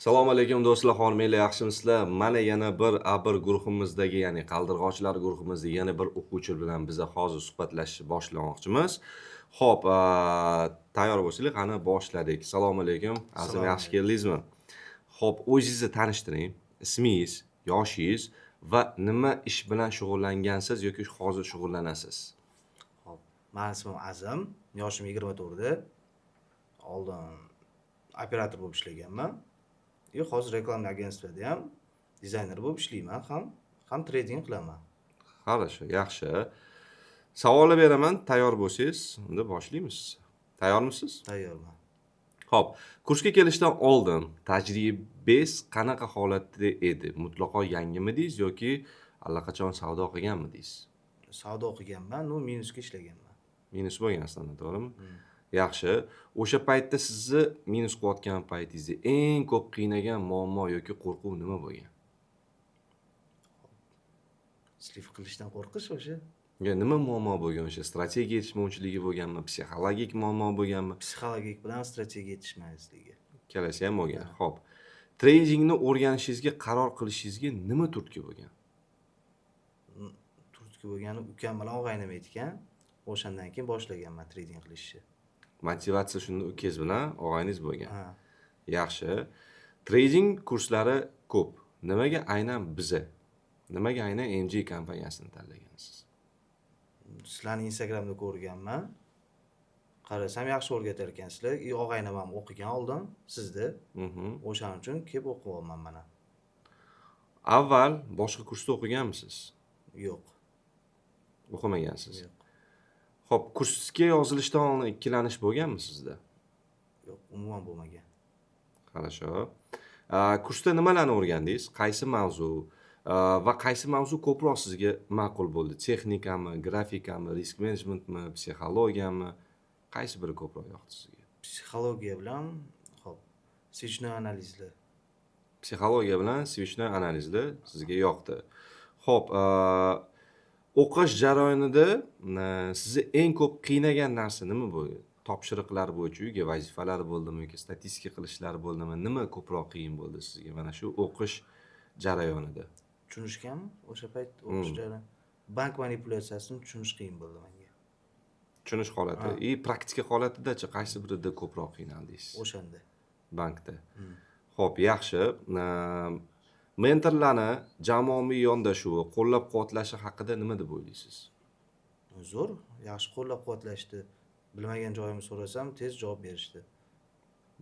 Assalomu alaykum do'stlar, xonimlar, yaxshimisizlar? Mana yana bir A1 guruhimizdagi, ya'ni qaldirg'ochlar guruhimizda yana bir o'quvchi bilan biza hozir suhbatlashishni boshlamoqchimiz. Xo'p, tayyor bo'lsanglar, qani boshladik. Assalomu alaykum. Azim, Assalomu yaxshi alaykum. keldingizmi? Xo'p, o'zingizni tanishtiring. Ismingiz, yoshingiz va nima ish bilan shug'ullangansiz yoki hozir shug'ullanasiz? Hop. Meni ismim Azim, yoshim 24. Oldin operator bo'lib ishlaganman. Hozir reklama agentstvida ham dizayner bo'lib ishlayman, ham trading qilaman. Хорошо, yaxshi. Savollar beraman, tayyor bo'lsangiz, unda boshlaymiz. Tayyormisiz? Tayyorman. Xo'p, kursga kelishdan oldin tajribangiz qanaqa holatda edi? Mutlaqo yangimidingiz yoki allaqachon savdo qilganmidingiz? Savdo o'qiganman, minusga ishlaganman. Minus bo'lgansiz, to'g'rimi? Hmm. Yaxshi. O'sha paytda sizni minus qilayotgan paytingizda eng ko'p qiynagan muammo yoki qo'rquv nima bo'lgan? Slif qilishdan qo'rqish o'sha. Nima muammo bo'lgan o'sha? Strategiya yetishmovchiligi bo'lganmi? Psixologik muammo bo'lganmi? Psixologik bilan strategiya yetishmasligi. Ikkalasi ham bo'lgan. Xo'p. Tradingni o'rganishingizga qaror qilishingizga nima turtki bo'lgan? Turtki bo'lgani ukam bilan og'aynim ekan. O'shandan keyin boshlaganman trading qilishni. Motivatsiya shunda ukangiz bilan og'ayningiz bo'lgan. Ha. Yaxshi. Trading kurslari ko'p. Nimaga aynan biza? Nimaga aynan MG kompaniyasini tanlagansiz? Sizlarni Instagramda ko'rganman. Qarasam yaxshi o'rgatar ekansizlar. Og'aynim ham o'qigan oldin sizda. O'shaning uchun kelib o'qiyapman mana. Avval boshqa kursda o'qiganmisiz? Yo'q. O'qimagansiz. Yo'q. Xo'p, kursga yozilishdan oldin ikkilanish bo'lganmi sizda? Yo'q, umuman bo'lmagan. Хорошо. Kursda nimalarni o'rgandingiz? Qaysi mavzu va qaysi mavzu ko'proq sizga ma'qul bo'ldi? Texnikami, grafikami, risk menejmentmi, psixologiyami? Qaysi biri ko'proq yoqdi sizga? Psixologiya bilan, switchnoy analizlar. Psixologiya bilan switchnoy analizlar sizga yoqdi. Xo'p, o'qish jarayonida sizni eng ko'p qiynagan narsa nima bo'ldi? Topshiriqlar bo'yicha uyga vazifalar bo'ldimi yoki statistika qilishlar bo'ldimi? Nima ko'proq qiyin bo'ldi sizga mana shu o'qish jarayonida? Tushunishganmi? O'sha payt o'qish jarayoni. Bank manipulyatsiyasini tushunish qiyin bo'ldi menga. Tushunish holati. Praktika holatidachi qaysi birida ko'proq qiynaldingiz? O'shanda. Bankda. Xo'p, yaxshi. Mentorlarni jamoaviy yondashuvi, qo'llab-quvvatlashi haqida nima deb o'ylaysiz? Zo'r, yaxshi qo'llab-quvvatlashdi. Bilmagan joyimni so'rasam tez javob berishdi.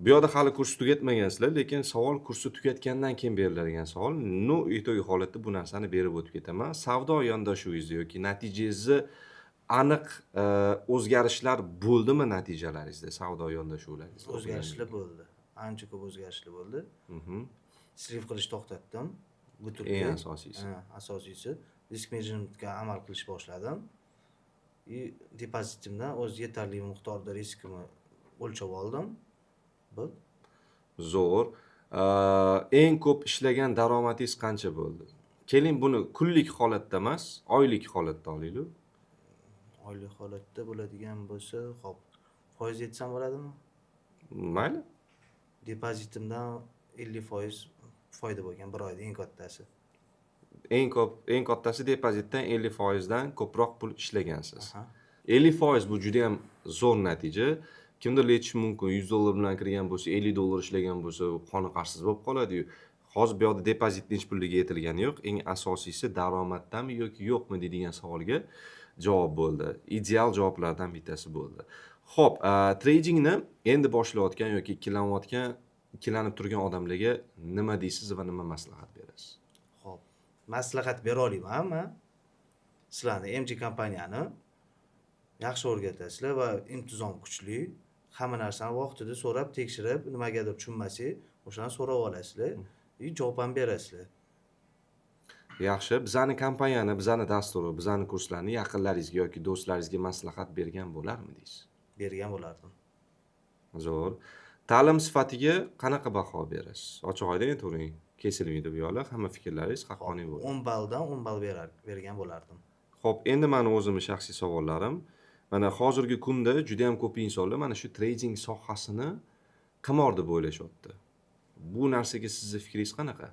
Bu yerda hali kurs tugatmagansizlar, lekin savol kursi tugatgandan keyin beriladigan savol. Ito'y holatda bu narsani berib o'tib ketaman. Savdo yondashuvingizda yoki natijangizda aniq o'zgarishlar bo'ldimi natijalaringizda, savdo yondashuvlaringizda? O'zgarishlar bo'ldi. Ancha ko'p o'zgarishlar bo'ldi. Slif qilish to'xtatdim. Butunlay. Eng asosiysi. Asosiysi risk menejmentga amal qilish boshladim. Depozitimdan o'z yetarli miqdorda riskimni o'lchab oldim. Zo'r. Eng ko'p ishlagan daromadingiz qancha bo'ldi? Keling, buni kunlik holatda emas, oylik holatda olaylik. Oylik holatda bo'ladigan bo'lsa, xo'p, foiz yetsam bo'ladimi? Mayli. Depozitimdan 50% foyda bo'lgan bir oyda eng kattasi. Eng kattasi depozitdan 50% dan ko'proq pul ishlagansiz. 50% bu juda ham zo'r natija. Kimdir aytishi mumkin, $100 bilan kirgan bo'lsa, $50 ishlagan bo'lsa, qoniqarsiz bo'lib qoladi-yu. Hozir bu yerda depozitning hech pulga yetilgani yo'q. Eng asosiysi daromaddami yoki yo'qmi deydigan savolga javob bo'ldi. Ideal javoblardan bittasi bo'ldi. Xo'p, tradingni endi boshlayotgan yoki ikkilanib turgan odamlarga nima deysiz va nima maslahat berasiz? Xo'p, maslahat bera olaman men. Sizlarni MG kompaniyani yaxshi o'rgatasizlar va intizom kuchli. Hamma narsani vaqtida so'rab, tekshirib, nimagadir tushunmasangiz, o'shani so'rab olasizlar. Javob ham berasizlar. Yaxshi, bizani kompaniyani, bizani dasturi, bizani kurslarni yaqinlaringizga yoki do'stlaringizga maslahat bergan bo'larmidingiz? Bergan bo'lardim. Zo'r. Ta'lim sifatiga qanaqa baho berasiz? Ochiq oydin turing. Kesilmaydi bu yo'llar, hamma fikrlaringiz haqqoniy bo'ladi. 10 balldan 10 ball bergan bo'lardim. Xo'p, endi meni o'zimning shaxsiy savollarim. Mana hozirgi kunda juda ham ko'p insonlar mana shu trading sohasini qimor deb o'ylashyapti. Bu narsaga sizni fikringiz qanaqa?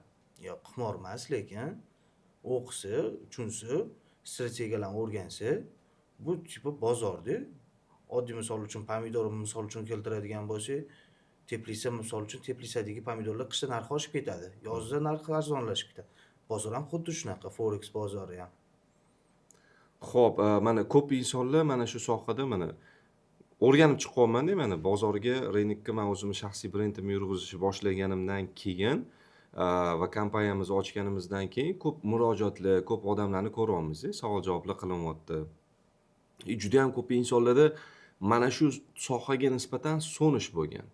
Yo'q, qimor emas, lekin o'qisa, tushunsa, strategiyalarni o'rgansa, bu tipi bozorda. Oddiy misol uchun pomidorni misol uchun keltiradigan bo'lsak, Teplisa misol uchun Teplisadagi pomidorlar qishda narxi oshib ketadi, yozda narxi arzonlashib ketadi. Bozor ham xuddi shunaqa, forex bozori ham. Xo'p, mana ko'p insonlar mana shu sohada mana o'rganib chiqqanman-da, mana bozorga, rynokka men o'zimni shaxsiy brendimni yurg'izishni boshlaganimdan keyin va kompaniyamizni ochganimizdan keyin ko'p murojaatlar, ko'p odamlarni ko'ryapmiz, savol-javoblar qilinyapti. Juda ham ko'p insonlarda mana shu sohaga nisbatan so'nish bo'lgan.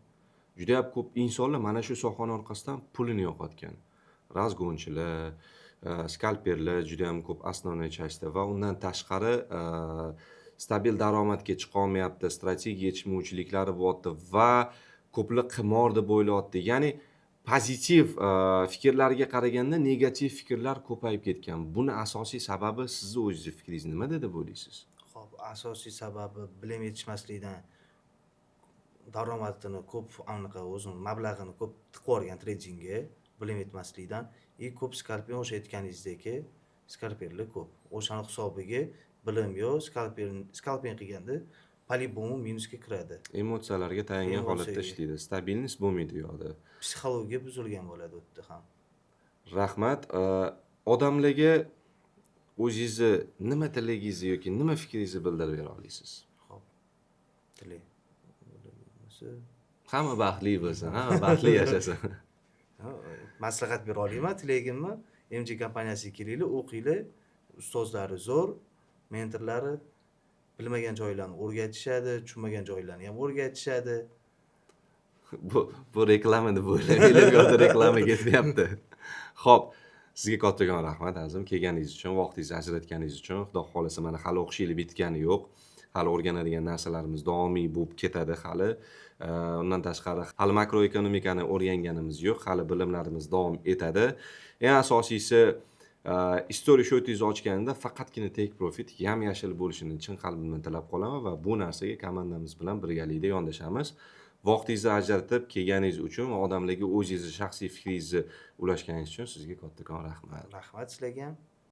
Juda ham ko'p insonlar mana shu sohani orqasidan pulini yo'qotgan. Razgonchilar, skalperlar juda ham ko'p основной частda va undan tashqari stabil daromadga chiqa olmayapti, strategiya yetishmovchiliklari bo'lyapti va ko'plar qimor deb o'ylayapti. Ya'ni pozitiv fikrlarga qaraganda negativ fikrlar ko'payib ketgan. Buni asosiy sababi sizni o'zingiz fikringiz nimada deb o'ylaysiz? Xo'p, asosiy sababi bilim yetishmaslikdan, daromadini ko'p anaqa o'zini mablag'ini ko'p tiqib yuborgan tradingga, bilim yetmaslikdan, ko'p skalpin o'sha aytganingizdek, skalperlar ko'p. O'shani hisobiga bilim yo'q, skalpin qilganda по-любому minusga kiradi. Emotsiyalarga tayangan holatda Emotsiyaga. ishlaydi. Stabilность bo'lmaydi u yoqda. Psixologiya buzilgan bo'ladi u yerda ham. Rahmat. Odamlarga o'zingizni nima tilagingizni yoki nima fikringizni bildirib bera olasiz? Xo'p. Tilay. Hamma baxtli bo'lsin, hamma baxtli yashasin. Maslahat bera olaman, tilagimni MG kompaniyasiga kelinglar, o'qinglar. Ustozlari zo'r, mentorlari bilmagan joylarni o'rgatishadi, tushunmagan joylarni ham o'rgatishadi. Bu reklama deb o'ylamanglar, bu yerda reklama ketmayapti. Xo'p, sizga kattakon rahmat azim kelganingiz uchun, vaqtingizni ajratganingiz uchun. Xudo xolasa mana hali o'qishinglar bitgani yo'q. Hali o'rganadigan narsalarimiz davomiy bo'lib ketadi hali. Undan tashqari hali makroekonomikani o'rganganimiz yo'q, hali bilimlarimiz davom etadi. Eng asosiysi istoriya shotingizni ochganida faqatgina take profit yam-yashil bo'lishini chin qalbimdan tilab qolaman va bu narsaga komandamiz bilan birgalikda yondashamiz. Vaqtingizni ajratib kelganingiz uchun va odamlarga o'zingizni shaxsiy fikringizni ulashganingiz uchun sizga kattakon rahmat. Rahmat sizlarga ham.